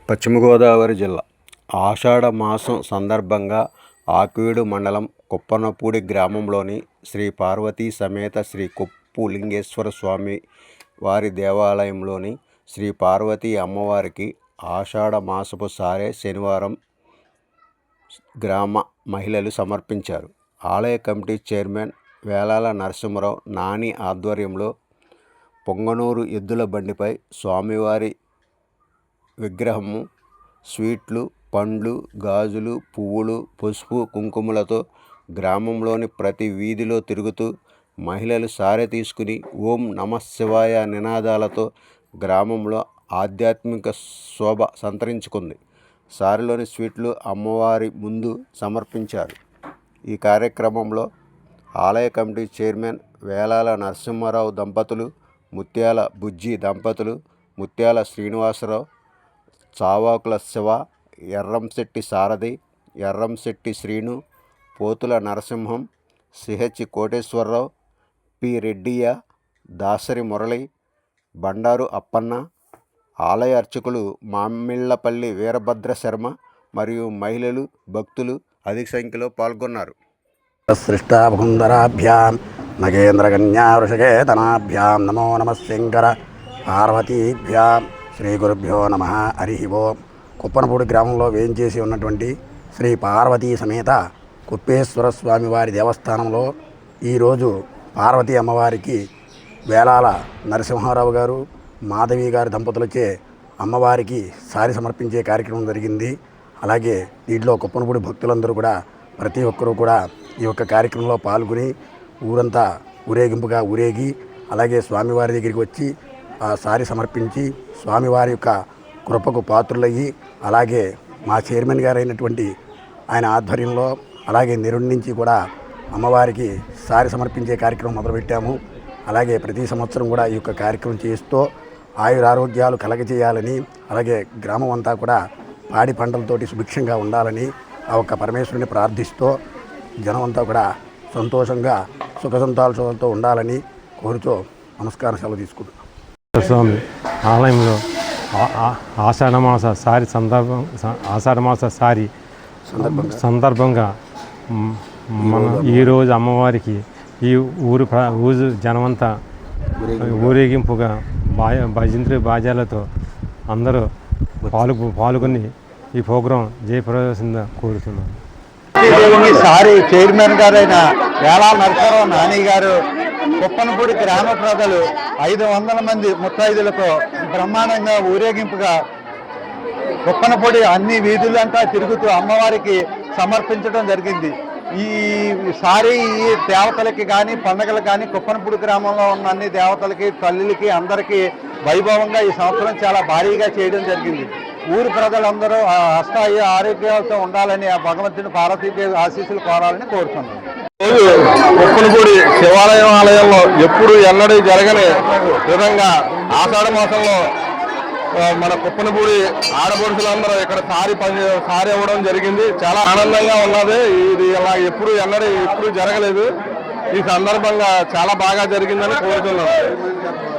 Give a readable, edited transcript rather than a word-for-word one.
పశ్చిమ గోదావరి జిల్లా ఆషాఢ మాసం సందర్భంగా ఆక్వీడు మండలం కుప్పనపూడి గ్రామంలోని శ్రీ పార్వతీ సమేత శ్రీ కొప్పులింగేశ్వర స్వామి వారి దేవాలయంలోని శ్రీ పార్వతీ అమ్మవారికి ఆషాఢ మాసపు సారె శనివారం గ్రామ మహిళలు సమర్పించారు. ఆలయ కమిటీ చైర్మన్ వేలాల నరసింహరావు నాని ఆధ్వర్యంలో పొంగనూరు ఎద్దుల బండిపై స్వామివారి విగ్రహము, స్వీట్లు, పండ్లు, గాజులు, పువ్వులు, పసుపు, కుంకుమలతో గ్రామంలోని ప్రతి వీధిలో తిరుగుతూ మహిళలు సారె తీసుకుని ఓం నమః శివాయ నినాదాలతో గ్రామంలో ఆధ్యాత్మిక శోభ సంతరించుకుంది. సారెలోని స్వీట్లు అమ్మవారి ముందు సమర్పించారు. ఈ కార్యక్రమంలో ఆలయ కమిటీ చైర్మన్ వేలాల నరసింహారావు దంపతులు, ముత్యాల బుజ్జి దంపతులు, ముత్యాల శ్రీనివాసరావు, చావాకుల శివ, ఎర్రంశెట్టి సారథి, ఎర్రంశెట్టి శ్రీను, పోతుల నరసింహం, సిహెచ్ కోటేశ్వరరావు, పి రెడ్డియ్య, దాసరి మురళి, బండారు అప్పన్న, ఆలయ అర్చకులు మామిళ్లపల్లి వీరభద్ర శర్మ మరియు మహిళలు, భక్తులు అధిక సంఖ్యలో పాల్గొన్నారు. సృష్టాభుందరాభ్యాం నగేంద్రకన్యా వృషకేతనాభ్యాం నమో నమః శంకర పార్వతీభ్యాం శ్రీ గురుభ్యో నమః. హరి ఓం. కుప్పనపూడి గ్రామంలో వేయించేసి ఉన్నటువంటి శ్రీ పార్వతీ సమేత కుప్పేశ్వర స్వామి వారి దేవస్థానంలో ఈరోజు పార్వతీ అమ్మవారికి వేలాల నరసింహారావు గారు, మాధవి గారి దంపతులచే అమ్మవారికి సారి సమర్పించే కార్యక్రమం జరిగింది. అలాగే దీంట్లో కుప్పనపూడి భక్తులందరూ కూడా ప్రతి ఒక్కరూ కూడా ఈ యొక్క కార్యక్రమంలో పాల్గొని ఊరంతా ఊరేగింపుగా ఊరేగి అలాగే స్వామివారి దగ్గరికి వచ్చి ఆ సారి సమర్పించి స్వామివారి యొక్క కృపకు పాత్రులయ్యి, అలాగే మా చైర్మన్ గారు అయినటువంటి ఆయన ఆధ్వర్యంలో అలాగే నిరుడి నుంచి కూడా అమ్మవారికి సారి సమర్పించే కార్యక్రమం మొదలుపెట్టాము. అలాగే ప్రతి సంవత్సరం కూడా ఈ యొక్క కార్యక్రమం చేస్తూ ఆయురారోగ్యాలు కలగజేయాలని, అలాగే గ్రామం అంతా కూడా పాడి పంటలతోటి సుభిక్షంగా ఉండాలని ఆ ఒక్క పరమేశ్వరుని ప్రార్థిస్తూ జనమంతా కూడా సంతోషంగా సుఖ సంతోషాలతో ఉండాలని కోరుతూ నమస్కారం సెలవు తీసుకుంటున్నాం. స్వామి ఆలయంలో ఆషాఢమాస సారి సందర్భంగా మన ఈరోజు అమ్మవారికి ఈ ఊరు జనమంతా ఊరేగింపుగా భజంత్రి బాజాలతో అందరూ పాల్గొని ఈ ప్రోగ్రాం జయప్రదర్శంగా కోరుతున్నాను. ఈసారి చైర్మన్ గారైన వేలాల నరసింహారావు నాని గారు కుప్పనపూడి గ్రామ ప్రజలు 500 మంది ముత్తైదులతో బ్రహ్మాండంగా ఊరేగింపుగా కుప్పనపూడి అన్ని వీధులంతా తిరుగుతూ అమ్మవారికి సమర్పించడం జరిగింది. ఈసారి ఈ దేవతలకి కానీ పండగలకు కానీ కుప్పనపూడి గ్రామంలో ఉన్న అన్ని దేవతలకి, తల్లులకి అందరికీ వైభవంగా ఈ సంవత్సరం చాలా భారీగా చేయడం జరిగింది. ఊరి ప్రజలందరూ అష్టాయ ఆరోగ్యాలతో ఉండాలని ఆ భగవంతుని పార్వతీదేవి ఆశీస్సులు కోరాలని కోరుతున్నాను. కుప్పనపూడి శివాలయం ఆలయంలో ఎప్పుడు ఎన్నడూ జరగని విధంగా ఆషాఢ మాసంలో మన కుప్పనపూడి ఆడపడుచులందరూ ఇక్కడ సారి ఇవ్వడం జరిగింది. చాలా ఆనందంగా ఉన్నది. ఇది అలా ఎప్పుడు జరగలేదు. ఈ సందర్భంగా చాలా బాగా జరిగిందని కోరుతున్నాను.